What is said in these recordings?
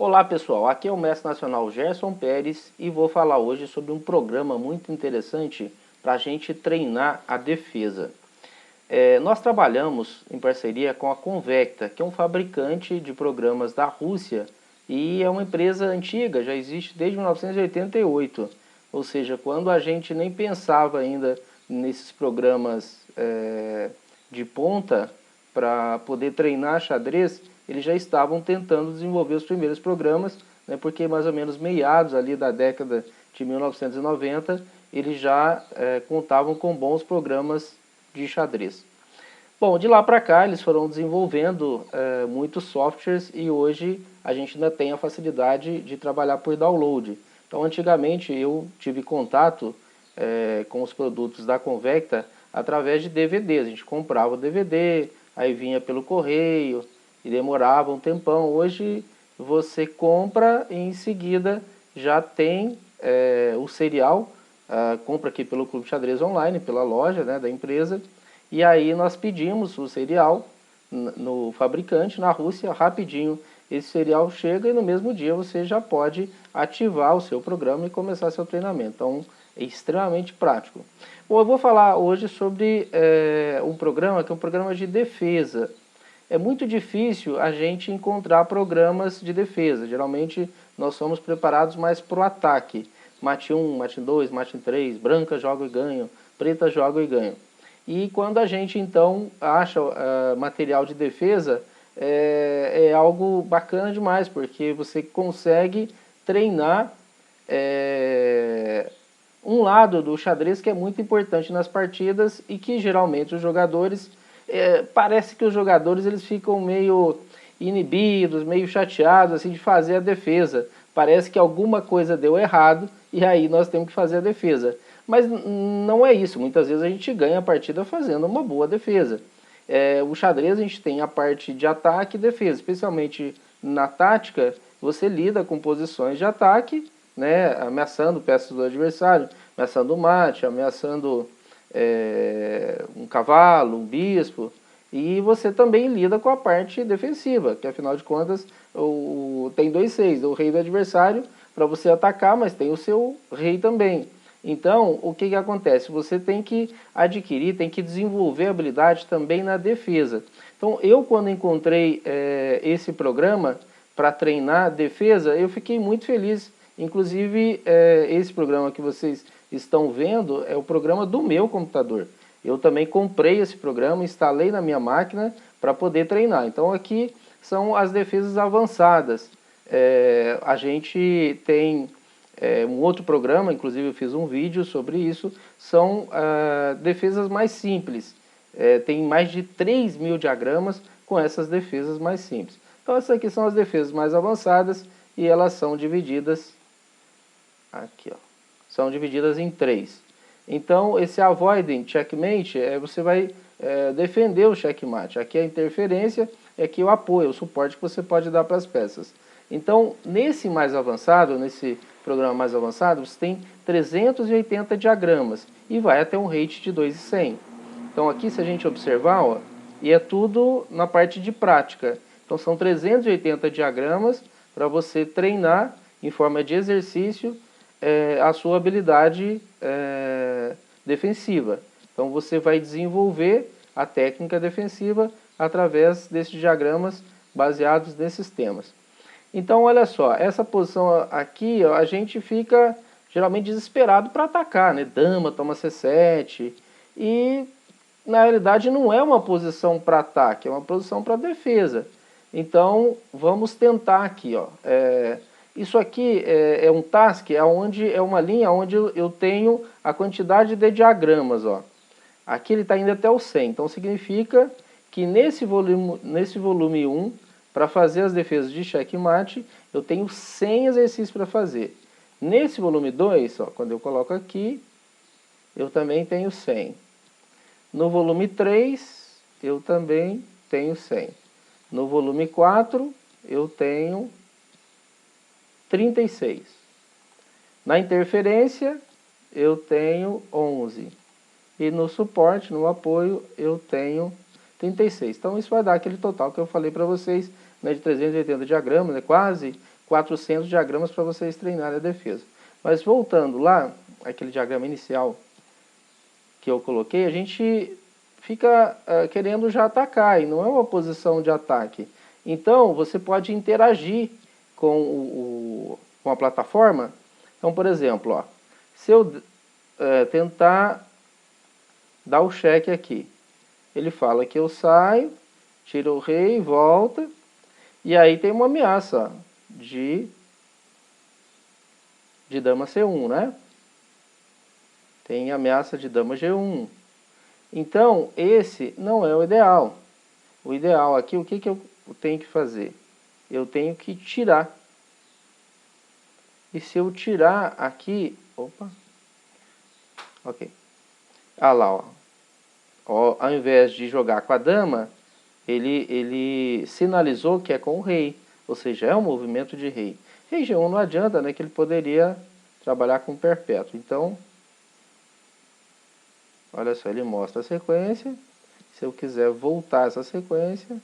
Olá pessoal, aqui é o Mestre Nacional Gerson Pérez e vou falar hoje sobre um programa muito interessante para a gente treinar a defesa. Nós trabalhamos em parceria com a Convecta, que é um fabricante de programas da Rússia e é uma empresa antiga, já existe desde 1988, ou seja, quando a gente nem pensava ainda nesses programas de ponta para poder treinar xadrez, eles já estavam tentando desenvolver os primeiros programas, né, porque mais ou menos meados ali da década de 1990, eles já contavam com bons programas de xadrez. Bom, de lá para cá eles foram desenvolvendo muitos softwares e hoje a gente ainda tem a facilidade de trabalhar por download. Então antigamente eu tive contato com os produtos da Convecta através de DVDs. A gente comprava o DVD, aí vinha pelo correio e demorava um tempão. Hoje você compra e em seguida já tem o serial, compra aqui pelo Clube Xadrez Online, pela loja, né, da empresa, e aí nós pedimos o serial no fabricante, na Rússia, rapidinho esse serial chega e no mesmo dia você já pode ativar o seu programa e começar seu treinamento. Então é extremamente prático. Bom, eu vou falar hoje sobre um programa que é um programa de defesa. É muito difícil a gente encontrar programas de defesa. Geralmente nós somos preparados mais para o ataque. Mate 1, mate 2, mate 3, branca joga e ganho, preta joga e ganho. E quando a gente então acha material de defesa, é algo bacana demais, porque você consegue treinar um lado do xadrez que é muito importante nas partidas e que geralmente os jogadores, parece que os jogadores eles ficam meio inibidos, meio chateados assim, de fazer a defesa. Parece que alguma coisa deu errado e aí nós temos que fazer a defesa. Mas não é isso, muitas vezes a gente ganha a partida fazendo uma boa defesa. O xadrez a gente tem a parte de ataque e defesa, especialmente na tática, você lida com posições de ataque, né, ameaçando peças do adversário, ameaçando o mate, ameaçando um cavalo, um bispo, e você também lida com a parte defensiva, que afinal de contas tem 2 6, o rei do adversário para você atacar, mas tem o seu rei também. Então, o que acontece? Você tem que adquirir, tem que desenvolver habilidade também na defesa. Então, eu quando encontrei esse programa para treinar defesa, eu fiquei muito feliz. Inclusive, esse programa que vocês estão vendo é o programa do meu computador. Eu também comprei esse programa, instalei na minha máquina para poder treinar. Então, aqui são as defesas avançadas. A gente tem um outro programa, inclusive eu fiz um vídeo sobre isso, são defesas mais simples. Tem mais de 3.000 diagramas com essas defesas mais simples. Então essas aqui são as defesas mais avançadas e elas são divididas aqui, ó, são divididas em 3. Então esse avoiding checkmate, você vai defender o checkmate. Aqui é a interferência, aqui é o apoio, o suporte que você pode dar para as peças. Então nesse mais avançado, nesse programa mais avançado, você tem 380 diagramas e vai até um rate de 2,100. Então aqui se a gente observar, ó, e é tudo na parte de prática. Então são 380 diagramas para você treinar em forma de exercício a sua habilidade defensiva. Então você vai desenvolver a técnica defensiva através desses diagramas baseados nesses temas. Então, olha só, essa posição aqui, ó, a gente fica geralmente desesperado para atacar, né? Dama toma C7 e, na realidade, não é uma posição para ataque, é uma posição para defesa. Então, vamos tentar aqui, ó. Isso aqui é um task, é uma linha onde eu tenho a quantidade de diagramas, ó. Aqui ele está indo até o 100, então significa que nesse volume 1, para fazer as defesas de checkmate, eu tenho 100 exercícios para fazer. Nesse volume 2, ó, quando eu coloco aqui, eu também tenho 100. No volume 3, eu também tenho 100. No volume 4, eu tenho 36. Na interferência, eu tenho 11. E no suporte, no apoio, eu tenho 36. Então isso vai dar aquele total que eu falei para vocês, né, de 380 diagramas, né, quase 400 diagramas para vocês treinarem a defesa. Mas voltando lá, aquele diagrama inicial que eu coloquei, a gente fica querendo já atacar, e não é uma posição de ataque. Então, você pode interagir com a plataforma. Então, por exemplo, ó, se eu tentar dar o cheque aqui, ele fala que eu saio, tiro o rei, volta, e aí tem uma ameaça de dama C1, né? Tem ameaça de dama G1. Então, esse não é o ideal. O ideal aqui, o que eu tenho que fazer? Eu tenho que tirar. E se eu tirar aqui... Opa! Ok. Ah lá, ó. Ao invés de jogar com a dama, ele sinalizou que é com o rei. Ou seja, é um movimento de rei. Rei G1 não adianta, né? Que ele poderia trabalhar com perpétuo. Então, olha só, ele mostra a sequência. Se eu quiser voltar essa sequência,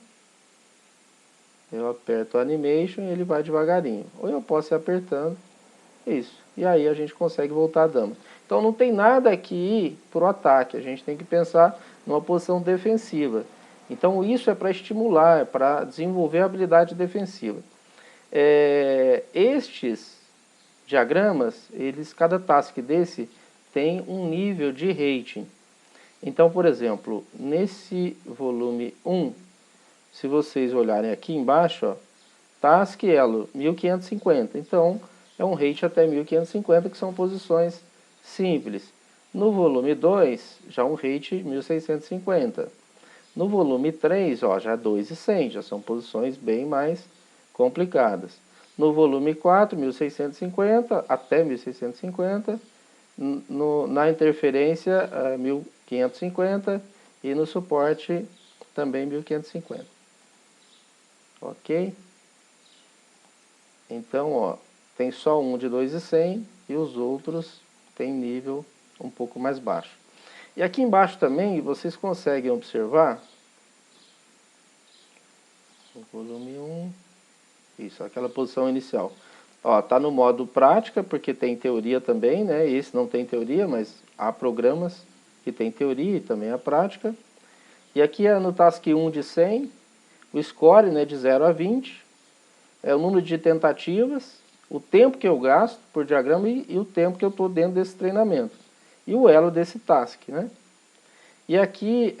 eu aperto o animation e ele vai devagarinho. Ou eu posso ir apertando, isso. E aí a gente consegue voltar a dama. Então não tem nada aqui para o ataque, a gente tem que pensar numa posição defensiva. Então isso é para estimular, é para desenvolver a habilidade defensiva. Estes diagramas, cada task desse tem um nível de rating. Então, por exemplo, nesse volume 1, se vocês olharem aqui embaixo, ó, task elo 1550. Então, é um rate até 1550, que são posições simples. No volume 2, já um rate 1650. No volume 3, ó, já 2100, já são posições bem mais complicadas. No volume 4, 1650 até 1650. Na interferência, 1550. E no suporte, também 1550. Ok? Então, ó, tem só um de 2.100 e os outros tem nível um pouco mais baixo. E aqui embaixo também vocês conseguem observar o volume 1, isso, aquela posição inicial. Ó, tá no modo prática, porque tem teoria também, né? Esse não tem teoria, mas há programas que tem teoria e também a prática. E aqui é no task 1 de 100, o score, né, de 0 a 20, é o número de tentativas, o tempo que eu gasto por diagrama e o tempo que eu estou dentro desse treinamento. E o elo desse task, né? E aqui,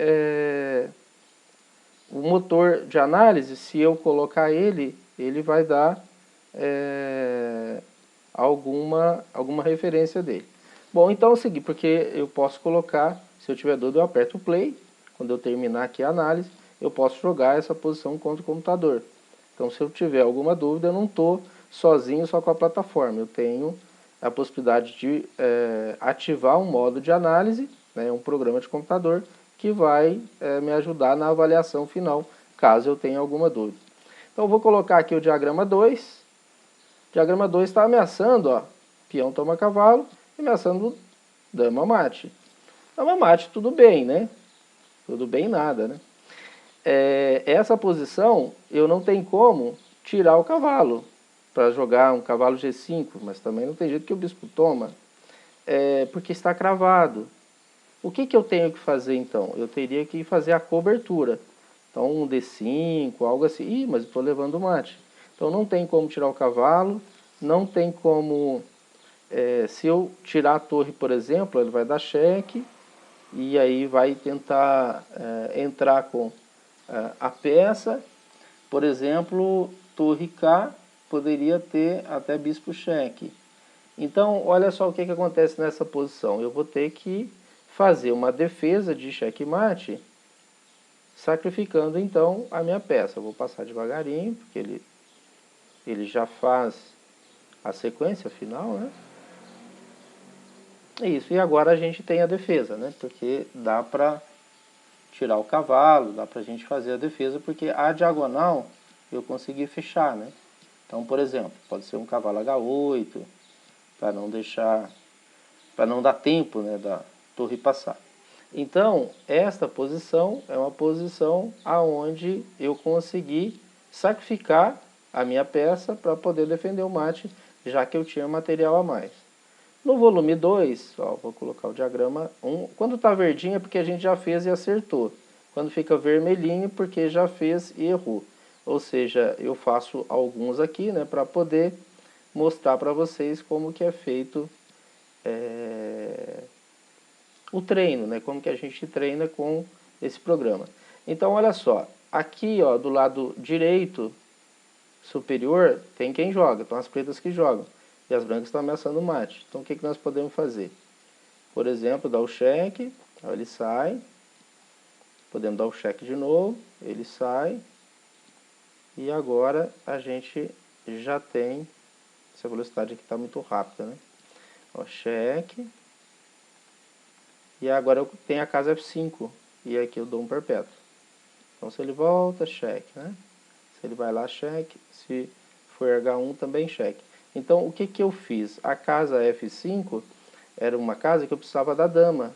o motor de análise, se eu colocar ele vai dar alguma referência dele. Bom, então é o seguinte, porque eu posso colocar, se eu tiver dúvida, eu aperto o play. Quando eu terminar aqui a análise, eu posso jogar essa posição contra o computador. Então, se eu tiver alguma dúvida, eu não estou sozinho só com a plataforma. Eu tenho a possibilidade de ativar um modo de análise, né, um programa de computador, que vai me ajudar na avaliação final, caso eu tenha alguma dúvida. Então, eu vou colocar aqui o diagrama 2. O diagrama 2 está ameaçando, ó, peão toma cavalo, ameaçando dama mate. Dama mate, tudo bem, né? Tudo bem nada, né? Essa posição, eu não tenho como tirar o cavalo para jogar um cavalo G5, mas também não tem jeito que o bispo toma, porque está cravado. O que eu tenho que fazer então? Eu teria que fazer a cobertura. Então um D5, algo assim. Ih, mas eu estou levando mate. Então não tem como tirar o cavalo, não tem como... se eu tirar a torre, por exemplo, ele vai dar cheque, e aí vai tentar entrar com a peça. Por exemplo, torre K poderia ter até bispo cheque. Então, olha só o que acontece nessa posição. Eu vou ter que fazer uma defesa de checkmate, sacrificando então a minha peça. Eu vou passar devagarinho, porque ele já faz a sequência final, né? Isso, e agora a gente tem a defesa, né? Porque dá para tirar o cavalo, dá para a gente fazer a defesa, porque a diagonal eu consegui fechar, né? Então, por exemplo, pode ser um cavalo H8, para não deixar, para não dar tempo, né, da torre passar. Então, esta posição é uma posição aonde eu consegui sacrificar a minha peça para poder defender o mate, já que eu tinha material a mais. No volume 2, ó, vou colocar o diagrama 1. Quando está verdinho é porque a gente já fez e acertou. Quando fica vermelhinho, porque já fez e errou. Ou seja, eu faço alguns aqui, né, para poder mostrar para vocês como que é feito o treino, né, como que a gente treina com esse programa. Então, olha só, aqui, ó, do lado direito superior tem quem joga, então as pretas que jogam. E as brancas estão ameaçando o mate. Então, o que nós podemos fazer? Por exemplo, dar o cheque, ele sai. Podemos dar o cheque de novo, ele sai. E agora a gente já tem, essa velocidade aqui está muito rápida, né? Ó, cheque. E agora eu tenho a casa F5. E aqui eu dou um perpétuo. Então se ele volta, cheque, né? Se ele vai lá, cheque. Se for H1, também cheque. Então o que que eu fiz? A casa F5 era uma casa que eu precisava da dama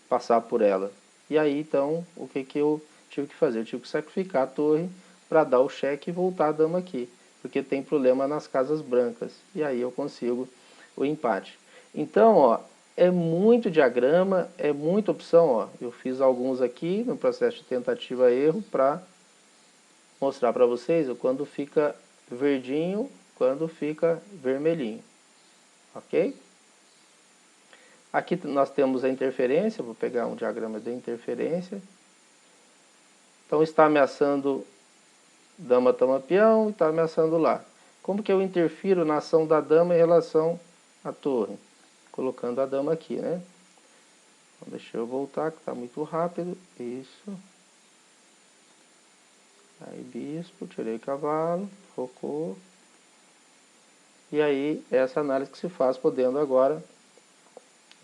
passar por ela. E aí então o que que eu tive que fazer? Eu tive que sacrificar a torre para dar o cheque e voltar a dama aqui. Porque tem problema nas casas brancas. E aí eu consigo o empate. Então, ó, é muito diagrama, é muita opção, ó. Eu fiz alguns aqui no processo de tentativa e erro para mostrar para vocês quando fica verdinho, quando fica vermelhinho. Ok? Aqui nós temos a interferência, vou pegar um diagrama de interferência. Então está ameaçando dama, toma, peão e está ameaçando lá. Como que eu interfiro na ação da dama em relação à torre? Colocando a dama aqui, né? Então, deixa eu voltar, que está muito rápido. Isso. Aí, bispo, tirei cavalo, focou. E aí, essa análise que se faz, podendo agora,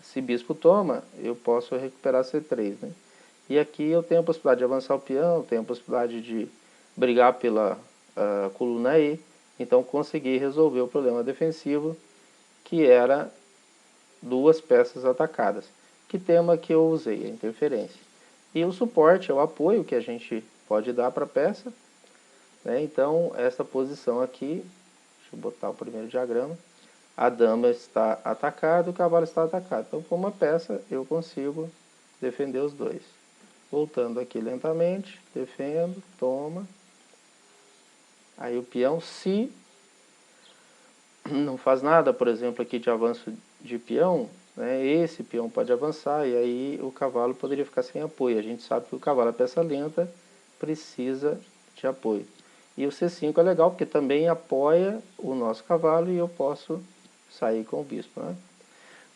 se bispo toma, eu posso recuperar C3, né? E aqui eu tenho a possibilidade de avançar o peão, tenho a possibilidade de brigar pela coluna E, então consegui resolver o problema defensivo, que era duas peças atacadas. Que tema que eu usei? A interferência. E o suporte é o apoio que a gente pode dar para a peça, né? Então, essa posição aqui, deixa eu botar o primeiro diagrama, a dama está atacada, o cavalo está atacado. Então, com uma peça, eu consigo defender os dois. Voltando aqui lentamente, defendo, toma. Aí o peão, se não faz nada, por exemplo, aqui de avanço de peão, né, esse peão pode avançar e aí o cavalo poderia ficar sem apoio. A gente sabe que o cavalo, a peça lenta, precisa de apoio. E o C5 é legal porque também apoia o nosso cavalo e eu posso sair com o bispo, né?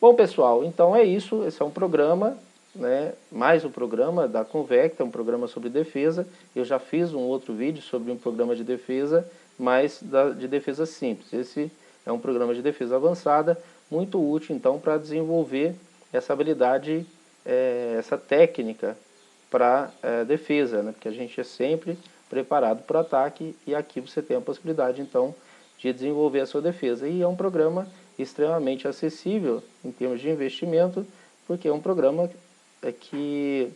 Bom, pessoal, então é isso. Esse é um programa, né, mais um programa da Convecta, um programa sobre defesa. Eu já fiz um outro vídeo sobre um programa de defesa, mas de defesa simples. Esse é um programa de defesa avançada, muito útil, então, para desenvolver essa habilidade, essa técnica para defesa, né, porque a gente é sempre preparado para o ataque e aqui você tem a possibilidade, então, de desenvolver a sua defesa. E é um programa extremamente acessível em termos de investimento, porque é um programa que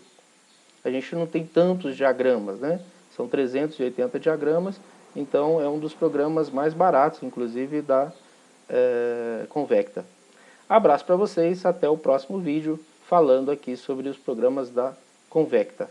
a gente não tem tantos diagramas, né? São 380 diagramas, então é um dos programas mais baratos, inclusive, da Convecta. Abraço para vocês, até o próximo vídeo, falando aqui sobre os programas da Convecta.